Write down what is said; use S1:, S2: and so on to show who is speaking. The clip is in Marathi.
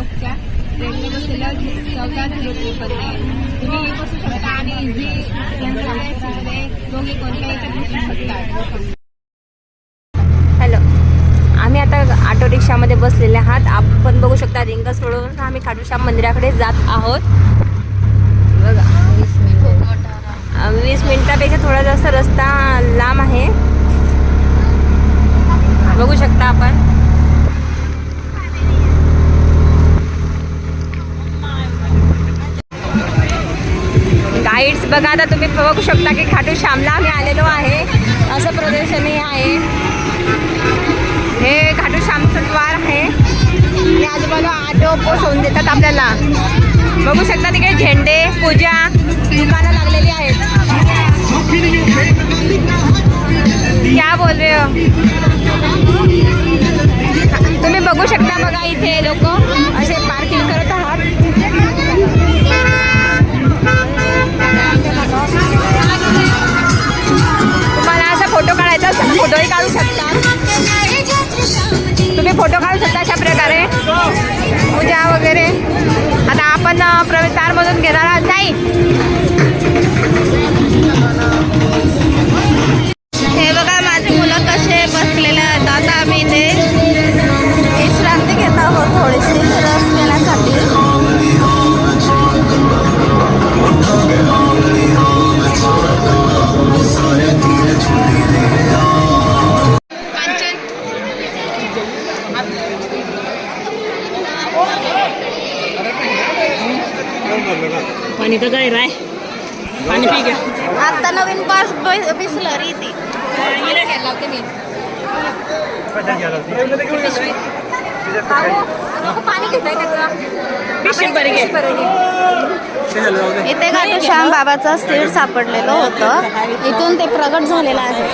S1: लोकच्या ट्रेनने बसलेल्या 14 रुपये तुम्ही बसू शकता आणि इझी दोघे कोणत्याही बसू शकतात.
S2: हॅलो, आम्ही आता ऑटो रिक्षामध्ये बसलेले आहात. आपण बघू शकता रिंगस रोडवरून आम्ही खाटूश्याम मंदिराकडे जात आहोत. बघा 20 मिनिटापेक्षा थोडा जास्त रस्ता लांब आहे. बघू शकता आपण. गाईड्स बघा, आता तुम्ही बघू शकता की खाटूश्यामला आम्ही आलेलो आहे. असं प्रदर्शन आहे. हे खाटूश्यामचं द्वार आहे. या आजूबाजूला ऑटो पोहोचवून देतात आपल्याला. बघू शकता तिकडे झेंडे, पूजा, दुकानं लागलेली आहेत. क्या बोल रहे हो? तुम्ही बघू शकता बघा, इथे लोक असे पार्किंग करत आहात. तुम्हाला असा फोटो काढायचा असेल तर फोटोही काढू शकता. तुम्ही फोटो काढू शकता अशा प्रकारे. पूजा वगैरे. आता आपण प्रवेशद्वारमधून घेणार आहोत. नाही, हे बघा माझे मुलं कसे बसलेले आहेत. आता आम्ही इथे विश्रांती घेत आहोत थोडीशी रस घेण्यासाठी. पाणी तर काय राय, पाणी पी घ्या. आता नवीन पास बिसलरी ती पाणी घेताय इथे खाटूश्याम बाबाचं स्थिर सापडलेलं होतं. इथून ते प्रगट झालेलं आहे.